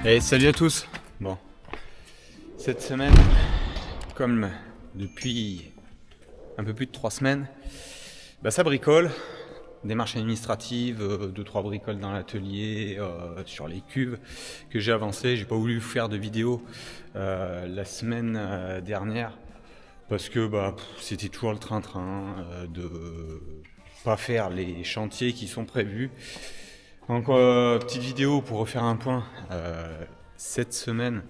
Et salut à tous. Bon, cette semaine, comme depuis un peu plus de 3 semaines, ça bricole. Démarches administratives, 2-3 bricoles dans l'atelier, sur les cuves que j'ai avancées. J'ai pas voulu faire de vidéo la semaine dernière parce que c'était toujours le train-train de pas faire les chantiers qui sont prévus. Donc petite vidéo pour refaire un point cette semaine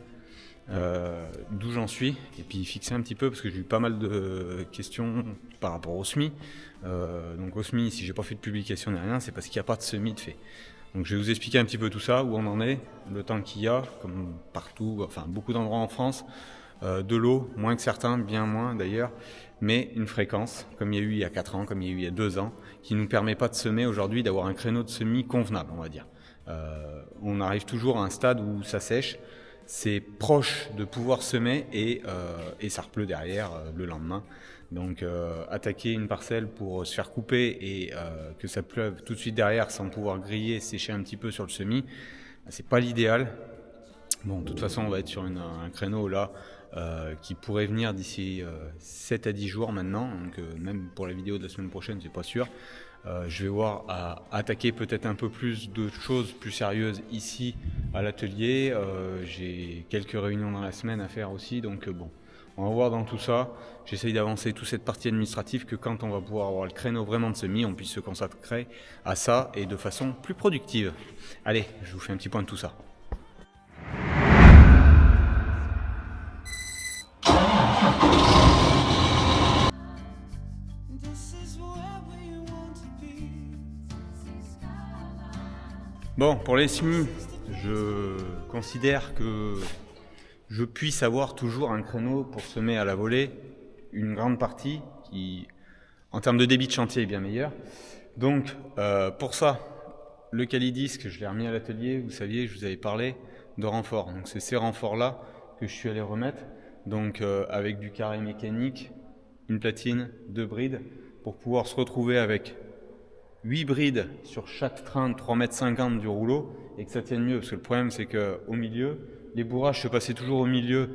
d'où j'en suis et puis fixer un petit peu parce que j'ai eu pas mal de questions par rapport au SMI. Donc au SMI, si j'ai pas fait de publication ni rien, c'est parce qu'il n'y a pas de SMI de fait. Donc je vais vous expliquer un petit peu tout ça, où on en est, le temps qu'il y a, comme partout, enfin beaucoup d'endroits en France, de l'eau, moins que certains, bien moins d'ailleurs, mais une fréquence, comme il y a eu il y a 4 ans, comme il y a eu il y a 2 ans, qui ne nous permet pas de semer aujourd'hui, d'avoir un créneau de semis convenable, on va dire. On arrive toujours à un stade où ça sèche, c'est proche de pouvoir semer et ça repleut derrière le lendemain. Donc attaquer une parcelle pour se faire couper et que ça pleuve tout de suite derrière sans pouvoir griller, sécher un petit peu sur le semis, c'est pas l'idéal. Bon, de toute façon, on va être sur un créneau là qui pourrait venir d'ici 7 à 10 jours maintenant. Donc même pour la vidéo de la semaine prochaine, c'est pas sûr. Je vais voir à attaquer peut-être un peu plus de choses plus sérieuses ici à l'atelier. J'ai quelques réunions dans la semaine à faire aussi, donc bon, on va voir dans tout ça. J'essaye d'avancer toute cette partie administrative que quand on va pouvoir avoir le créneau vraiment de semis, on puisse se consacrer à ça et de façon plus productive. Allez, je vous fais un petit point de tout ça. Bon, pour les semis, je considère que je puisse avoir toujours un créneau pour semer à la volée, une grande partie qui, en termes de débit de chantier, est bien meilleure. Donc, pour ça, le Calidisc, je l'ai remis à l'atelier, vous saviez, je vous avais parlé de renforts. Donc, c'est ces renforts-là que je suis allé remettre, donc avec du carré mécanique, une platine, 2 brides, pour pouvoir se retrouver avec 8 brides sur chaque train de 3,50 m du rouleau et que ça tienne mieux. Parce que le problème, c'est qu'au milieu, les bourrages se passaient toujours au milieu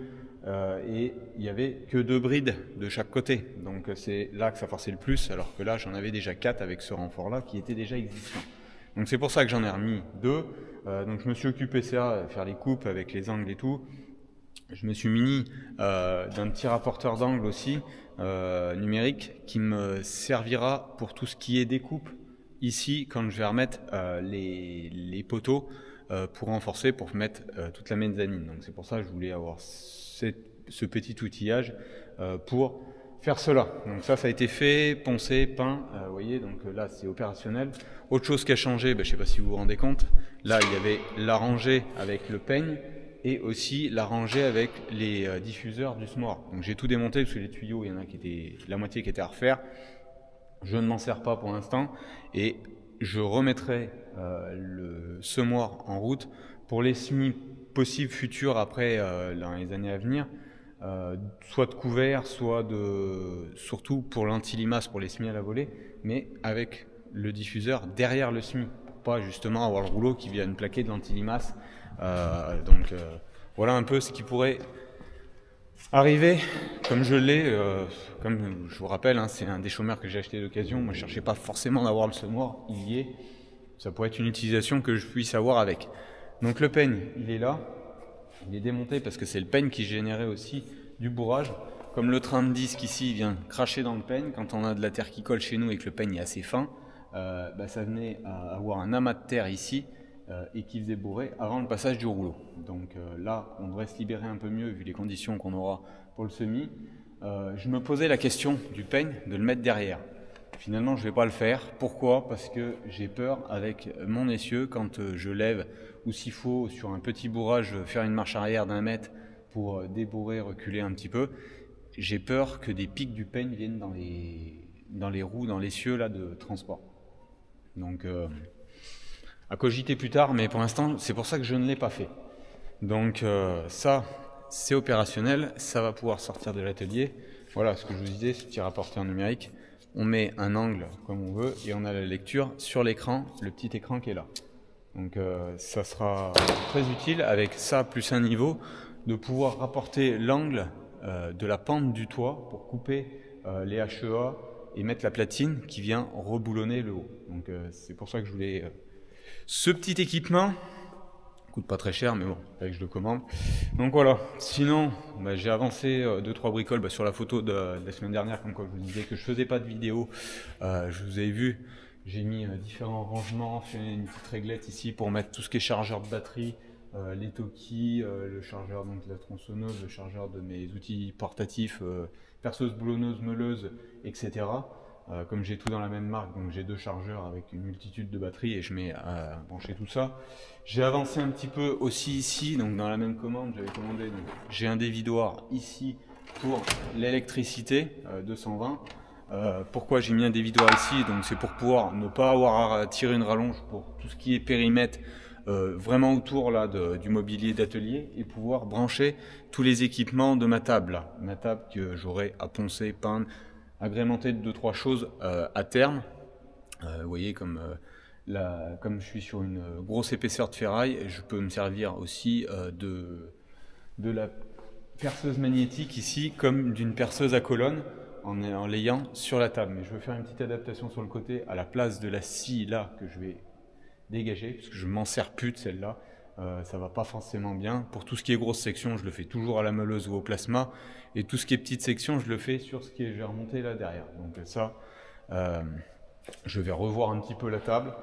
et il n'y avait que 2 brides de chaque côté. Donc c'est là que ça forçait le plus, alors que là, j'en avais déjà 4 avec ce renfort-là qui était déjà existant. Donc c'est pour ça que j'en ai remis 2. Donc je me suis occupé de ça, faire les coupes avec les angles et tout. Je me suis muni d'un petit rapporteur d'angle aussi, numérique, qui me servira pour tout ce qui est découpe. Ici, quand je vais remettre les poteaux pour renforcer, pour mettre toute la mezzanine. Donc c'est pour ça que je voulais avoir ce petit outillage pour faire cela. Donc ça a été fait, poncé, peint, vous voyez, donc là c'est opérationnel. Autre chose qui a changé, je ne sais pas si vous vous rendez compte, là il y avait la rangée avec le peigne et aussi la rangée avec les diffuseurs du SMOR. Donc j'ai tout démonté parce que les tuyaux, il y en a qui étaient la moitié qui était à refaire. Je ne m'en sers pas pour l'instant et je remettrai le semoir en route pour les semis possibles futurs après dans les années à venir, soit de couvert, soit surtout pour l'anti-limace pour les semis à la volée, mais avec le diffuseur derrière le semis pour pas justement avoir le rouleau qui vienne plaquer de l'anti-limace. Donc voilà un peu ce qui pourrait arrivé, comme je l'ai, comme je vous rappelle, c'est un des chômeurs que j'ai acheté d'occasion. Moi, je cherchais pas forcément d'avoir le semoir, il y est. Ça pourrait être une utilisation que je puisse avoir avec. Donc le peigne, il est là. Il est démonté parce que c'est le peigne qui générait aussi du bourrage. Comme le train de disque ici vient cracher dans le peigne, quand on a de la terre qui colle chez nous et que le peigne est assez fin, ça venait à avoir un amas de terre ici et qui faisait bourrer avant le passage du rouleau. Donc là, on devrait se libérer un peu mieux vu les conditions qu'on aura pour le semis. Je me posais la question du peigne, de le mettre derrière. Finalement, je ne vais pas le faire. Pourquoi ? Parce que j'ai peur avec mon essieu, quand je lève, ou s'il faut, sur un petit bourrage, faire une marche arrière d'1 mètre pour débourrer, reculer un petit peu, j'ai peur que des pics du peigne viennent dans les roues, dans l'essieu là, de transport. Donc, à cogiter plus tard, mais pour l'instant, c'est pour ça que je ne l'ai pas fait. Donc ça, c'est opérationnel, ça va pouvoir sortir de l'atelier. Voilà ce que je vous disais, ce petit rapporteur numérique. On met un angle comme on veut et on a la lecture sur l'écran, le petit écran qui est là. Donc ça sera très utile avec ça plus un niveau de pouvoir rapporter l'angle de la pente du toit pour couper les HEA et mettre la platine qui vient reboulonner le haut. Donc c'est pour ça que je voulais ce petit équipement. Coûte pas très cher, mais bon, avec je le commande. Donc voilà. Sinon, j'ai avancé 2-3 bricoles sur la photo de la semaine dernière, comme quoi je vous disais que je faisais pas de vidéo. Je vous avais vu, j'ai mis différents rangements, fait une petite réglette ici pour mettre tout ce qui est chargeur de batterie, les Toki, le chargeur donc de la tronçonneuse, le chargeur de mes outils portatifs, perceuse, boulonneuse, meuleuse, etc. Comme j'ai tout dans la même marque, donc j'ai 2 chargeurs avec une multitude de batteries et je mets à brancher tout ça. J'ai avancé un petit peu aussi ici, donc dans la même commande, j'avais commandé, j'ai un dévidoir ici pour l'électricité 220. Pourquoi j'ai mis un dévidoir ici? Donc c'est pour pouvoir ne pas avoir à tirer une rallonge pour tout ce qui est périmètre vraiment autour là du mobilier d'atelier et pouvoir brancher tous les équipements de ma table là. Ma table que j'aurai à poncer, peindre, agrémenté de 2-3 choses à terme. Vous voyez comme je suis sur une grosse épaisseur de ferraille, je peux me servir aussi de la perceuse magnétique ici comme d'une perceuse à colonne en l'ayant sur la table. Mais je veux faire une petite adaptation sur le côté à la place de la scie là que je vais dégager parce que je m'en sers plus de celle-là. Ça va pas forcément bien. Pour tout ce qui est grosse section, je le fais toujours à la meuleuse ou au plasma. Et tout ce qui est petite section, je le fais sur ce qui est, je vais remonter là derrière. Donc ça, je vais revoir un petit peu la table.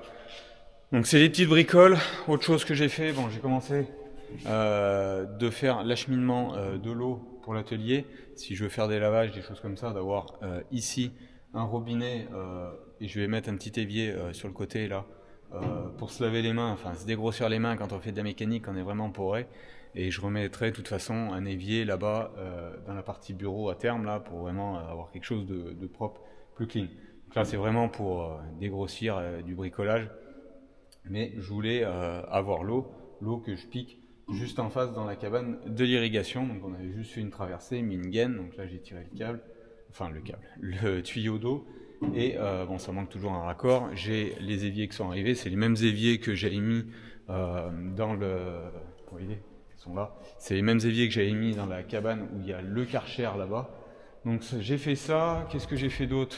Donc c'est les petites bricoles. Autre chose que j'ai fait, bon, j'ai commencé de faire l'acheminement de l'eau pour l'atelier. Si je veux faire des lavages, des choses comme ça, d'avoir ici un robinet et je vais mettre un petit évier sur le côté là. Pour se laver les mains, enfin se dégrossir les mains quand on fait de la mécanique, on est vraiment poré. Et je remettrai de toute façon un évier là-bas dans la partie bureau à terme là pour vraiment avoir quelque chose de propre, plus clean. Donc là c'est vraiment pour dégrossir du bricolage. Mais je voulais avoir l'eau que je pique juste en face dans la cabane de l'irrigation. Donc on avait juste fait une traversée, mis une gaine. Donc là j'ai tiré le tuyau d'eau. Et bon, ça manque toujours un raccord. J'ai les éviers qui sont arrivés, c'est les mêmes éviers que j'avais mis dans le. Vous voyez, ils sont là. C'est les mêmes éviers que j'avais mis dans la cabane où il y a le Karcher là-bas. Donc j'ai fait ça. Qu'est-ce que j'ai fait d'autre?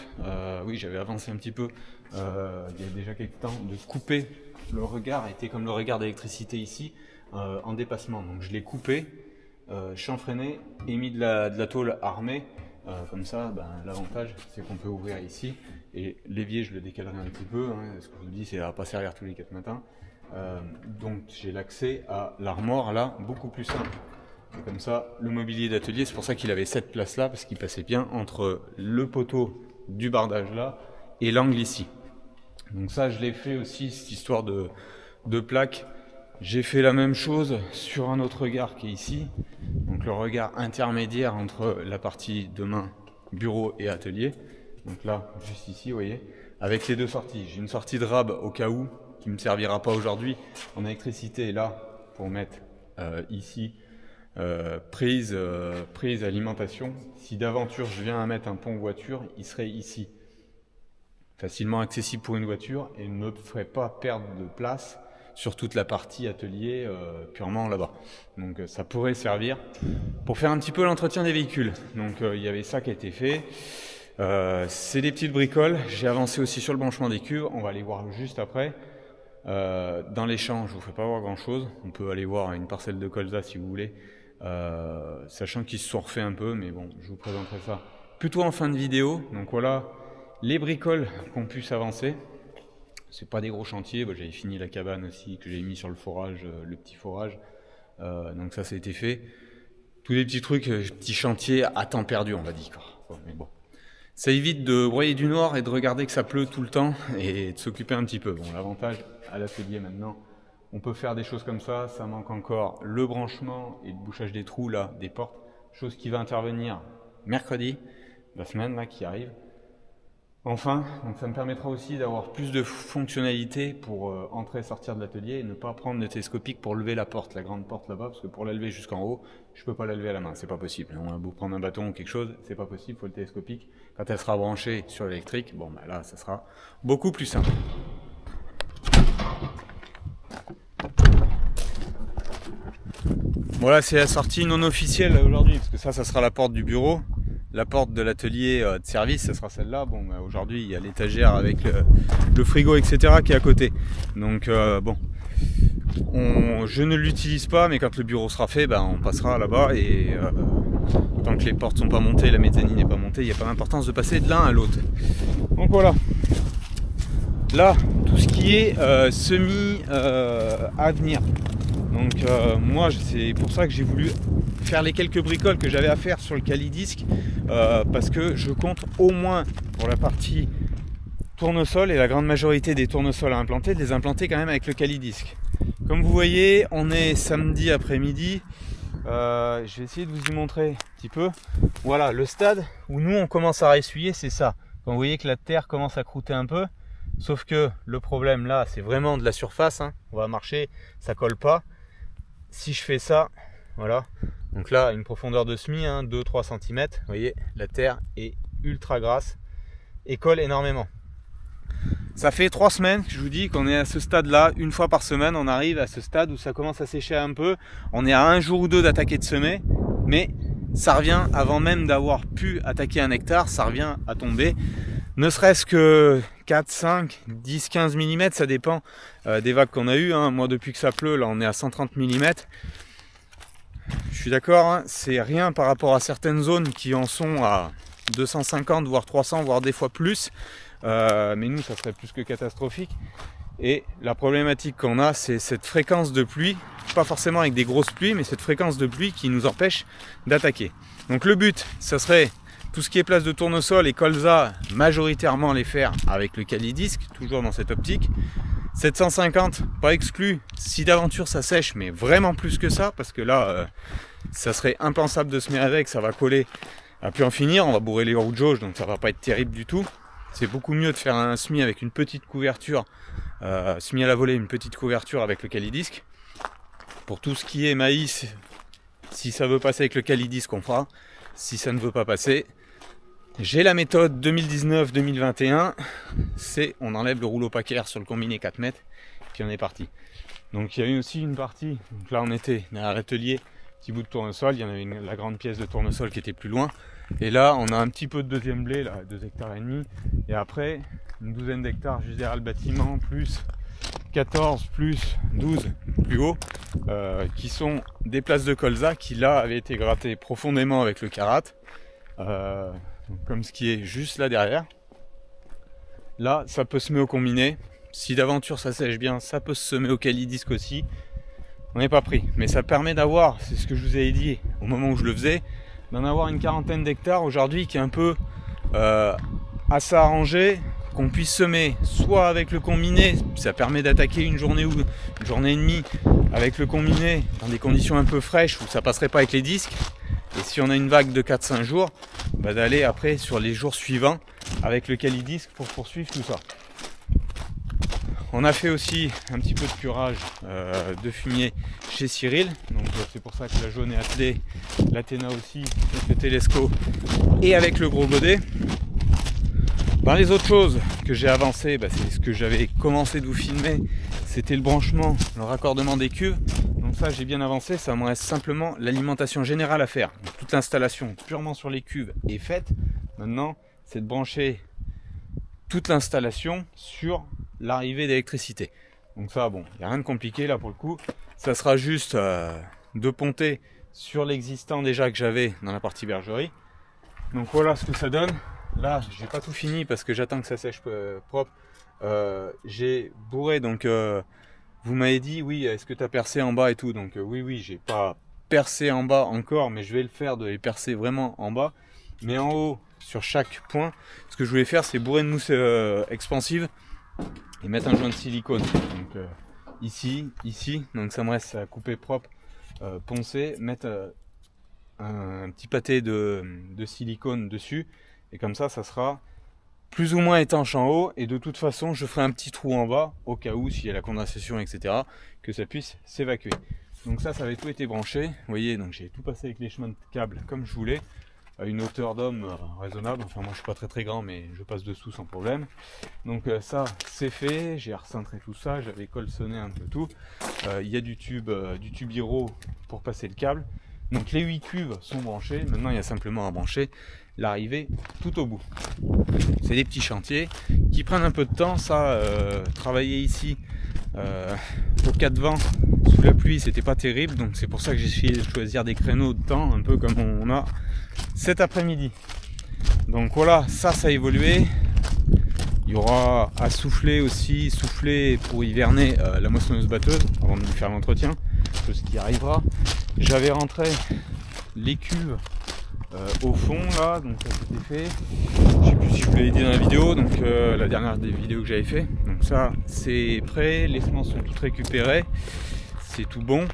Oui, j'avais avancé un petit peu il y a déjà quelques temps de couper le regard. Était comme le regard d'électricité ici en dépassement. Donc je l'ai coupé, chanfreiné et mis de la tôle armée. Comme ça, l'avantage c'est qu'on peut ouvrir ici et l'évier je le décalerai un petit peu, ce que je vous dis c'est à pas servir tous les 4 matins. Donc j'ai l'accès à l'armoire là, beaucoup plus simple. Et comme ça, le mobilier d'atelier, c'est pour ça qu'il avait cette place là, parce qu'il passait bien entre le poteau du bardage là et l'angle ici. Donc ça je l'ai fait aussi, cette histoire de plaque. J'ai fait la même chose sur un autre regard qui est ici, donc le regard intermédiaire entre la partie de main, bureau et atelier. Donc là, juste ici, vous voyez, avec les 2 sorties. J'ai une sortie de rab au cas où, qui ne me servira pas aujourd'hui, en électricité là, pour mettre ici, prise alimentation. Si d'aventure je viens à mettre un pont voiture, il serait ici. Facilement accessible pour une voiture et ne me ferait pas perdre de place sur toute la partie atelier purement là-bas. Donc ça pourrait servir pour faire un petit peu l'entretien des véhicules. Donc il y avait ça qui a été fait. C'est des petites bricoles. J'ai avancé aussi sur le branchement des cuves. On va aller voir juste après. Dans les champs, je ne vous fais pas voir grand-chose. On peut aller voir une parcelle de colza si vous voulez. Sachant qu'ils se sont refaits un peu, mais bon, je vous présenterai ça plutôt en fin de vidéo. Donc voilà les bricoles qu'on puisse avancer. C'est pas des gros chantiers, j'avais fini la cabane aussi que j'ai mis sur le forage, le petit forage, donc ça a été fait. Tous les petits trucs, petits chantiers à temps perdu on va dire. Mais bon, ça évite de broyer du noir et de regarder que ça pleut tout le temps et de s'occuper un petit peu. Bon, l'avantage à l'atelier maintenant, on peut faire des choses comme ça manque encore le branchement et le bouchage des trous là, des portes, chose qui va intervenir mercredi, la semaine là qui arrive. Enfin, donc ça me permettra aussi d'avoir plus de fonctionnalités pour entrer et sortir de l'atelier et ne pas prendre le télescopique pour lever la porte, la grande porte là-bas, parce que pour la lever jusqu'en haut, je peux pas la lever à la main, c'est pas possible. On a beau prendre un bâton ou quelque chose, c'est pas possible, il faut le télescopique. Quand elle sera branchée sur l'électrique, bon là, ça sera beaucoup plus simple. Voilà, c'est la sortie non officielle aujourd'hui, parce que ça sera la porte du bureau. La porte de l'atelier de service, ça sera celle-là. Bon, aujourd'hui, il y a l'étagère avec le frigo, etc. qui est à côté. Donc, bon, je ne l'utilise pas, mais quand le bureau sera fait, on passera là-bas. Et tant que les portes sont pas montées, la mezzanine n'est pas montée, il n'y a pas d'importance de passer de l'un à l'autre. Donc voilà. Là, tout ce qui est semi à venir. Donc moi, c'est pour ça que j'ai voulu faire les quelques bricoles que j'avais à faire sur le Calidisc, parce que je compte au moins pour la partie tournesol, et la grande majorité des tournesols à implanter, de les implanter quand même avec le Calidisc. Comme vous voyez, on est samedi après-midi. Je vais essayer de vous y montrer un petit peu. Voilà, le stade où nous on commence à essuyer, c'est ça. Quand vous voyez que la terre commence à croûter un peu, sauf que le problème là, c'est vraiment de la surface, hein. On va marcher, ça colle pas. Si je fais ça, voilà, donc là une profondeur de semis, 2-3 cm, vous voyez, la terre est ultra grasse et colle énormément. Ça fait 3 semaines que je vous dis qu'on est à ce stade là, une fois par semaine on arrive à ce stade où ça commence à sécher un peu. On est à un jour ou deux d'attaquer de semer, mais ça revient avant même d'avoir pu attaquer un hectare, ça revient à tomber. Ne serait-ce que 4, 5, 10, 15 mm, ça dépend des vagues qu'on a eues. Moi, depuis que ça pleut, là, on est à 130 mm. Je suis d'accord, c'est rien par rapport à certaines zones qui en sont à 250, voire 300, voire des fois plus. Mais nous, ça serait plus que catastrophique. Et la problématique qu'on a, c'est cette fréquence de pluie, pas forcément avec des grosses pluies, mais cette fréquence de pluie qui nous empêche d'attaquer. Donc le but, ça serait tout ce qui est place de tournesol et colza, majoritairement les faire avec le Calidisc, toujours dans cette optique. 750, pas exclu, si d'aventure ça sèche, mais vraiment plus que ça, parce que là, ça serait impensable de semer avec, ça va coller à plus en finir, on va bourrer les roues de jauge, donc ça va pas être terrible du tout. C'est beaucoup mieux de faire un semis avec une petite couverture, semis à la volée, une petite couverture avec le Calidisc. Pour tout ce qui est maïs, si ça veut passer avec le Calidisc, on fera. Si ça ne veut pas passer, j'ai la méthode 2019-2021, c'est on enlève le rouleau paquaire sur le combiné 4 mètres, puis on est parti. Donc il y a eu aussi une partie, donc là on était derrière l'atelier, petit bout de tournesol, il y en avait la grande pièce de tournesol qui était plus loin. Et là on a un petit peu de deuxième blé, là, 2 hectares et demi, et après une douzaine d'hectares juste derrière le bâtiment, plus 14, plus 12 plus haut, qui sont des places de colza qui là avaient été grattées profondément avec le Carat. Comme ce qui est juste là derrière. Là, ça peut semer au combiné. Si d'aventure ça sèche bien, ça peut se semer au Calidisc aussi. On n'est pas pris. Mais ça permet d'avoir, c'est ce que je vous avais dit au moment où je le faisais, d'en avoir une quarantaine d'hectares aujourd'hui qui est un peu assez arrangé, qu'on puisse semer soit avec le combiné, ça permet d'attaquer une journée ou une journée et demie avec le combiné dans des conditions un peu fraîches où ça passerait pas avec les disques. Et si on a une vague de 4-5 jours, d'aller après sur les jours suivants avec le Calidisc pour poursuivre tout ça. On a fait aussi un petit peu de curage de fumier chez Cyril, donc c'est pour ça que la jaune est attelée, l'Athéna aussi, avec le Telesco et avec le gros godet. Dans les autres choses que j'ai avancées, c'est ce que j'avais commencé de vous filmer, c'était le branchement, le raccordement des cuves. Donc ça j'ai bien avancé, ça me reste simplement l'alimentation générale à faire. Donc, toute l'installation purement sur les cuves est faite. Maintenant c'est de brancher toute l'installation sur l'arrivée d'électricité. Donc ça bon, il n'y a rien de compliqué là pour le coup. Ça sera juste de ponter sur l'existant déjà que j'avais dans la partie bergerie. Donc voilà ce que ça donne. Là j'ai pas tout fini parce que j'attends que ça sèche propre. J'ai bourré donc vous m'avez dit oui, est-ce que tu as percé en bas et tout, donc oui j'ai pas percé en bas encore, mais je vais le faire de les percer vraiment en bas, mais en haut sur chaque point ce que je voulais faire c'est bourrer une mousse expansive et mettre un joint de silicone, donc ici, donc ça me reste à couper propre, poncer, mettre un petit pâté de silicone dessus, et comme ça sera plus ou moins étanche en haut, et de toute façon je ferai un petit trou en bas au cas où s'il y a la condensation etc, que ça puisse s'évacuer. Donc ça avait tout été branché, vous voyez, donc j'ai tout passé avec les chemins de câbles comme je voulais. à une hauteur d'homme raisonnable. Enfin moi je suis pas très grand, mais je passe dessous sans problème. Donc ça c'est fait, j'ai recintré tout ça, j'avais colçonné un peu tout. Il y a du tube Hiro pour passer le câble. Donc les 8 cuves sont branchées, maintenant il y a simplement à brancher l'arrivée tout au bout. C'est des petits chantiers qui prennent un peu de temps, ça, travailler ici au 4 vents sous la pluie c'était pas terrible, donc c'est pour ça que j'ai essayé de choisir des créneaux de temps un peu comme on a cet après-midi. Donc voilà, ça a évolué. Il y aura à souffler aussi, souffler pour hiverner la moissonneuse batteuse avant de lui faire l'entretien, ce qui arrivera. J'avais rentré les cuves au fond là, donc ça c'était fait. Je sais plus si je vous l'avais dit dans la vidéo, donc la dernière des vidéos que j'avais fait. Donc ça c'est prêt, les semences sont toutes récupérées, c'est tout bon.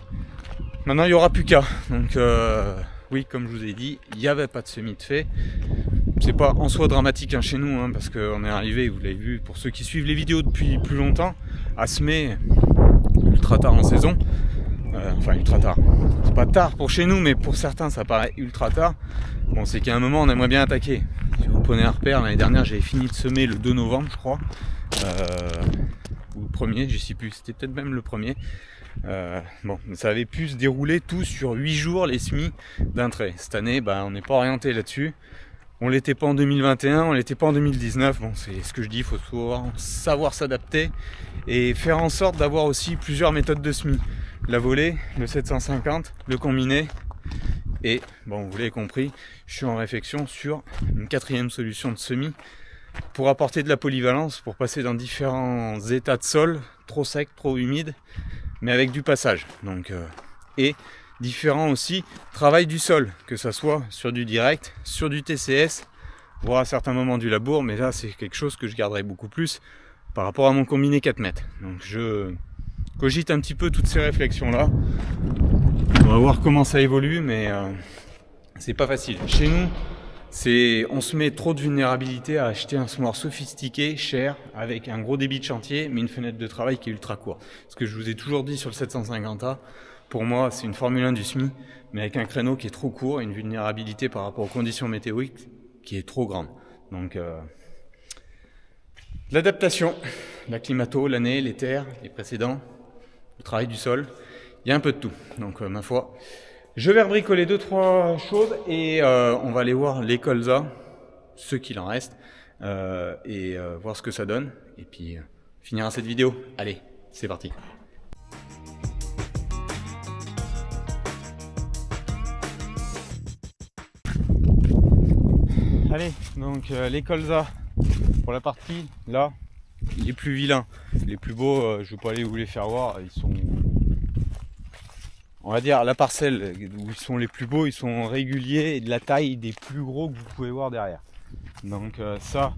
Maintenant il n'y aura plus qu'à. Donc oui, comme je vous ai dit, il n'y avait pas de semis de fait. C'est pas en soi dramatique chez nous, hein, parce qu'on est arrivé, vous l'avez vu, pour ceux qui suivent les vidéos depuis plus longtemps, à semer ultra tard en saison. Enfin ultra tard, c'est pas tard pour chez nous, mais pour certains ça paraît ultra tard. Bon, c'est qu'à un moment on aimerait bien attaquer. Si vous prenez un repère, l'année dernière j'avais fini de semer le 2 novembre je crois, ou le premier, je sais plus, c'était peut-être même le premier. Bon, ça avait pu se dérouler tout sur 8 jours les semis d'un trait. Cette année on n'est pas orienté là-dessus. On l'était pas en 2021, on l'était pas en 2019. Bon, c'est ce que je dis, il faut savoir s'adapter et faire en sorte d'avoir aussi plusieurs méthodes de semis. La volée, le 750, le combiné. Et bon, vous l'avez compris, je suis en réflexion sur une 4e solution de semis pour apporter de la polyvalence, pour passer dans différents états de sol, trop sec, trop humide, mais avec du passage. Donc, et différents aussi travail du sol, que ça soit sur du direct, sur du TCS, voire à certains moments du labour, mais là c'est quelque chose que je garderai beaucoup plus par rapport à mon combiné 4 mètres. Donc je cogite un petit peu toutes ces réflexions là. On va voir comment ça évolue, mais c'est pas facile. Chez nous, on se met trop de vulnérabilité à acheter un semoir sophistiqué, cher, avec un gros débit de chantier, mais une fenêtre de travail qui est ultra court. Ce que je vous ai toujours dit sur le 750A, pour moi, c'est une Formule 1 du SMI, mais avec un créneau qui est trop court et une vulnérabilité par rapport aux conditions météoriques qui est trop grande. Donc, l'adaptation, la climato, l'année, les terres, les précédents, le travail du sol, il y a un peu de tout. Donc, ma foi, je vais rebricoler 2-3 choses et on va aller voir les colzas, ce qu'il en reste, et voir ce que ça donne. Et puis, finira cette vidéo. Allez, c'est parti. Allez, donc les colzas pour la partie là, les plus vilains, les plus beaux, je vais pas aller vous les faire voir, ils sont, on va dire, la parcelle où ils sont les plus beaux, ils sont réguliers et de la taille des plus gros que vous pouvez voir derrière. Donc ça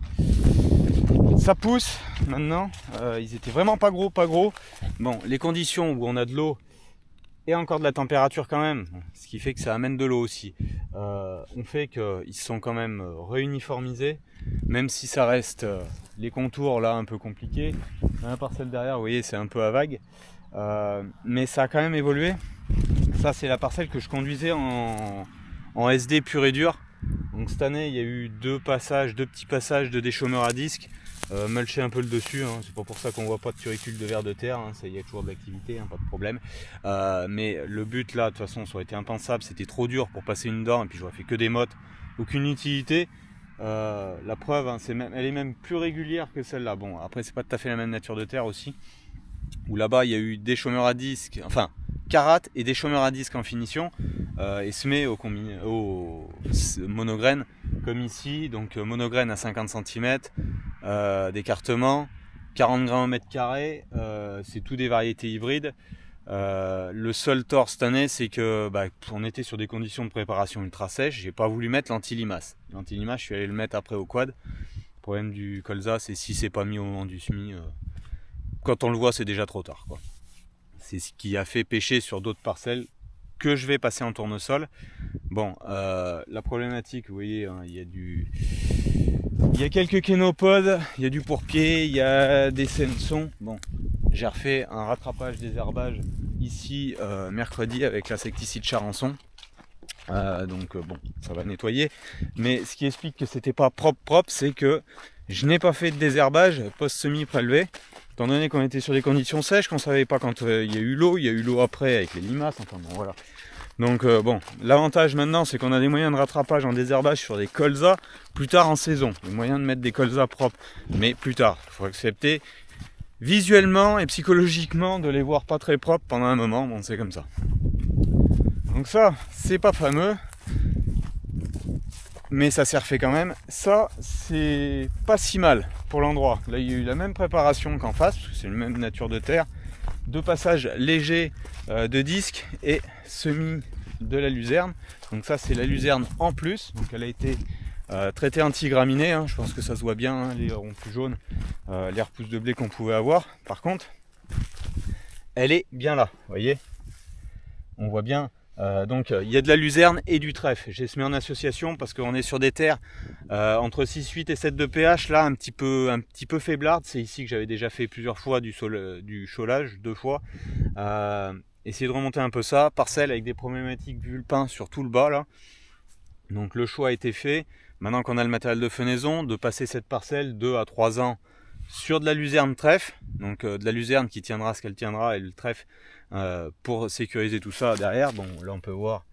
pousse maintenant, ils étaient vraiment pas gros. Bon, les conditions où on a de l'eau et encore de la température quand même, ce qui fait que ça amène de l'eau aussi, on fait qu'ils sont quand même réuniformisés, même si ça reste les contours là un peu compliqués. La parcelle derrière, vous voyez, c'est un peu à vague, mais ça a quand même évolué. Ça c'est la parcelle que je conduisais en SD pur et dur. Donc cette année il y a eu deux petits passages de déchômeurs à disque, mulcher un peu le dessus, hein. C'est pas pour ça qu'on voit pas de turicule de vers de terre, hein. Ça, y a toujours de l'activité, hein, pas de problème, mais le but là de toute façon ça aurait été impensable, c'était trop dur pour passer une dent et puis j'aurais fait que des mottes, aucune utilité. La preuve, hein, elle est même plus régulière que celle-là. Bon, après c'est pas tout à fait la même nature de terre aussi, où là-bas il y a eu des chômeurs à disque, enfin Karat et des chômeurs à disque en finition, et semé au monograine comme ici, donc monograine à 50 cm, d'écartement, 40 grammes au mètre carré, c'est tout des variétés hybrides. Le seul tort cette année, c'est que on était sur des conditions de préparation ultra sèches, j'ai pas voulu mettre l'anti-limace. L'anti-limace, je suis allé le mettre après au quad. Le problème du colza, c'est si c'est pas mis au moment du semis, quand on le voit, c'est déjà trop tard, quoi. C'est ce qui a fait pêcher sur d'autres parcelles que je vais passer en tournesol. Bon, la problématique, vous voyez, hein, il y a quelques kénopodes, il y a du pourpier, il y a des sensons. Bon, j'ai refait un rattrapage des herbages ici mercredi avec l'insecticide Charançon. Bon, ça va nettoyer. Mais ce qui explique que c'était pas propre, c'est que je n'ai pas fait de désherbage post-semis prélevé. Étant donné qu'on était sur des conditions sèches, qu'on savait pas quand il y a eu l'eau après avec les limaces, enfin bon voilà. Donc bon, l'avantage maintenant c'est qu'on a des moyens de rattrapage en désherbage sur des colzas plus tard en saison. Des moyens de mettre des colzas propres, mais plus tard. Il faut accepter visuellement et psychologiquement de les voir pas très propres pendant un moment, bon c'est comme ça. Donc ça, c'est pas fameux, mais ça s'est refait quand même. Ça, c'est pas si mal pour l'endroit. Là, il y a eu la même préparation qu'en face, parce que c'est la même nature de terre. 2 passages légers de disques et semis de la luzerne. Donc ça, c'est la luzerne en plus. Donc elle a été traitée anti-graminée. Hein. Je pense que ça se voit bien, hein, les ronds plus jaunes, les repousses de blé qu'on pouvait avoir. Par contre, elle est bien là, vous voyez. On voit bien. Donc il y a de la luzerne et du trèfle. J'ai semé en association parce qu'on est sur des terres entre 6, 8 et 7 de pH, là un petit peu faiblarde. C'est ici que j'avais déjà fait plusieurs fois du chaulage, 2 fois. Essayer de remonter un peu ça. Parcelle avec des problématiques vulpins sur tout le bas là. Donc le choix a été fait. Maintenant qu'on a le matériel de fenaison, de passer cette parcelle 2 à 3 ans sur de la luzerne trèfle. Donc de la luzerne qui tiendra ce qu'elle tiendra et le trèfle pour sécuriser tout ça derrière. Bon, là on peut voir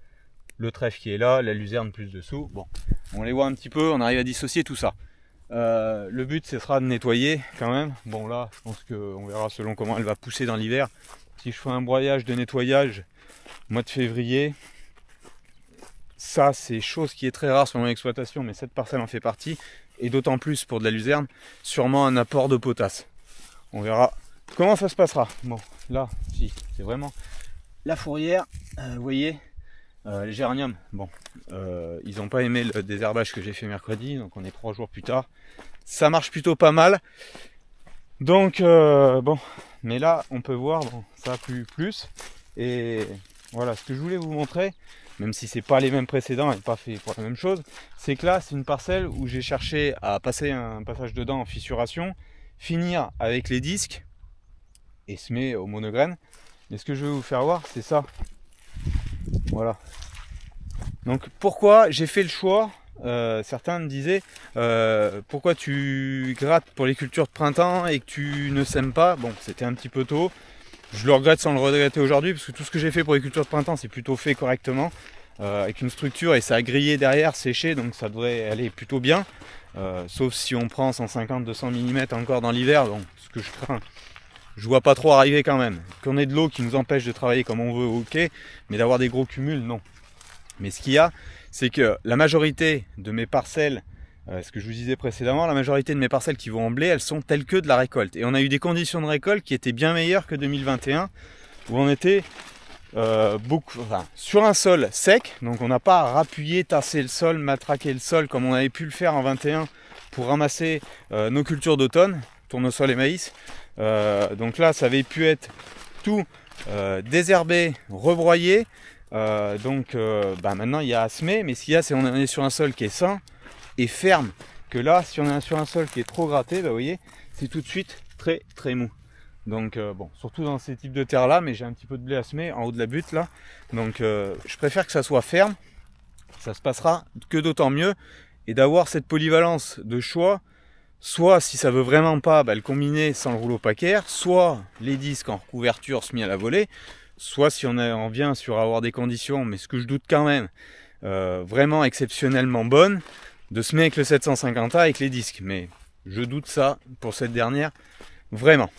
le trèfle qui est là, la luzerne plus dessous. Bon, on les voit un petit peu, on arrive à dissocier tout ça. Le but ce sera de nettoyer quand même. Bon là, je pense qu'on verra selon comment elle va pousser dans l'hiver. Si je fais un broyage de nettoyage mois de février, ça c'est chose qui est très rare sur mon exploitation, mais cette parcelle en fait partie, et d'autant plus pour de la luzerne, sûrement un apport de potasse. On verra comment ça se passera. Bon, là, si, c'est vraiment la fourrière. Vous voyez, les géraniums, bon, ils n'ont pas aimé le désherbage que j'ai fait mercredi, donc on est 3 jours plus tard. Ça marche plutôt pas mal. Donc, bon, mais là, on peut voir, bon, ça a plu plus. Et voilà, ce que je voulais vous montrer, même si c'est pas les mêmes précédents et pas fait pour la même chose, c'est que là, c'est une parcelle où j'ai cherché à passer un passage dedans en fissuration, finir avec les disques et semer au monograine. Mais ce que je vais vous faire voir, c'est ça. Voilà. Donc pourquoi j'ai fait le choix, certains me disaient pourquoi tu grattes pour les cultures de printemps et que tu ne sèmes pas. Bon, c'était un petit peu tôt. Je le regrette sans le regretter aujourd'hui, parce que tout ce que j'ai fait pour les cultures de printemps, c'est plutôt fait correctement, avec une structure, et ça a grillé derrière, séché, donc ça devrait aller plutôt bien. Sauf si on prend 150-200 mm encore dans l'hiver, donc ce que je crains, je vois pas trop arriver quand même. Qu'on ait de l'eau qui nous empêche de travailler comme on veut, ok, mais d'avoir des gros cumuls, non. Mais ce qu'il y a, c'est que la majorité de mes parcelles, ce que je vous disais précédemment, la majorité de mes parcelles qui vont en blé, elles sont telles que de la récolte. Et on a eu des conditions de récolte qui étaient bien meilleures que 2021, où on était sur un sol sec, donc on n'a pas à rappuyer, tasser le sol, matraquer le sol comme on avait pu le faire en 21 pour ramasser nos cultures d'automne, tournesol et maïs. Donc là, ça avait pu être tout désherbé, rebroyé. Maintenant il y a à semer, mais ce qu'il y a, c'est qu'on est sur un sol qui est sain et ferme. Que là, si on est sur un sol qui est trop gratté, vous voyez, c'est tout de suite très très mou. Donc bon, surtout dans ces types de terres là, mais j'ai un petit peu de blé à semer en haut de la butte là. Donc je préfère que ça soit ferme, ça se passera que d'autant mieux, et d'avoir cette polyvalence de choix. Soit si ça veut vraiment pas, le combiner sans le rouleau paquaire, soit les disques en recouverture semis à la volée, soit si on en vient sur avoir des conditions, mais ce que je doute quand même, vraiment exceptionnellement bonnes, de semer avec le 750A avec les disques. Mais je doute ça pour cette dernière, vraiment.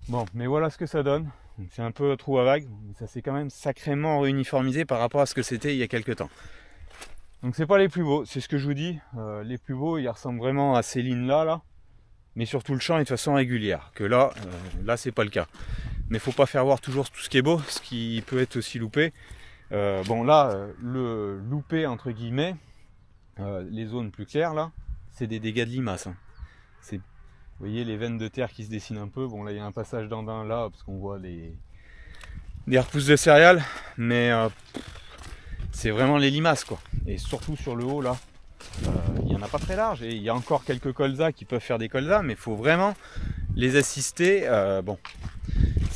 Bon, mais voilà ce que ça donne. C'est un peu trou à vague, mais ça s'est quand même sacrément réuniformisé par rapport à ce que c'était il y a quelques temps. Donc c'est pas les plus beaux, c'est ce que je vous dis. Les plus beaux, ils ressemblent vraiment à ces lignes là, mais surtout le champ est de façon régulière. Que là c'est pas le cas. Mais faut pas faire voir toujours tout ce qui est beau, ce qui peut être aussi loupé. Le loupé entre guillemets, les zones plus claires là, c'est des dégâts de limaces. Hein. Vous voyez les veines de terre qui se dessinent un peu. Bon là il y a un passage d'andin là parce qu'on voit des repousses de céréales, mais c'est vraiment les limaces quoi. Et surtout sur le haut là, il n'y en a pas très large. Et il y a encore quelques colzas qui peuvent faire des colzas, mais il faut vraiment les assister.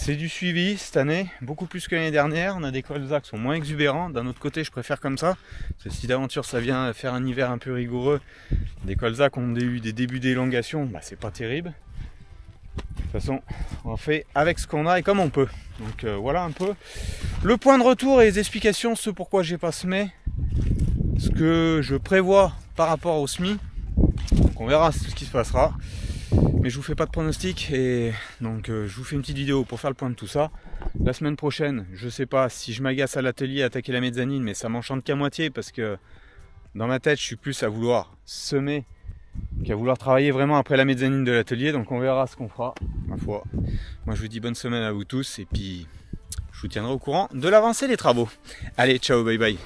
C'est du suivi cette année, beaucoup plus que l'année dernière. On a des colzas qui sont moins exubérants. D'un autre côté, je préfère comme ça. Parce que si d'aventure ça vient faire un hiver un peu rigoureux, des colzas qui ont eu des débuts d'élongation, bah, c'est pas terrible. De toute façon, on fait avec ce qu'on a et comme on peut. Donc voilà un peu le point de retour et les explications, ce pourquoi j'ai pas semé, ce que je prévois par rapport au semis. Donc on verra ce qui se passera. Mais je vous fais pas de pronostic et donc je vous fais une petite vidéo pour faire le point de tout ça. La semaine prochaine, je sais pas si je m'agace à l'atelier à attaquer la mezzanine, mais ça m'enchante qu'à moitié parce que dans ma tête, je suis plus à vouloir semer qu'à vouloir travailler vraiment après la mezzanine de l'atelier. Donc on verra ce qu'on fera, ma foi. Moi je vous dis bonne semaine à vous tous et puis je vous tiendrai au courant de l'avancée des travaux. Allez, ciao, bye bye.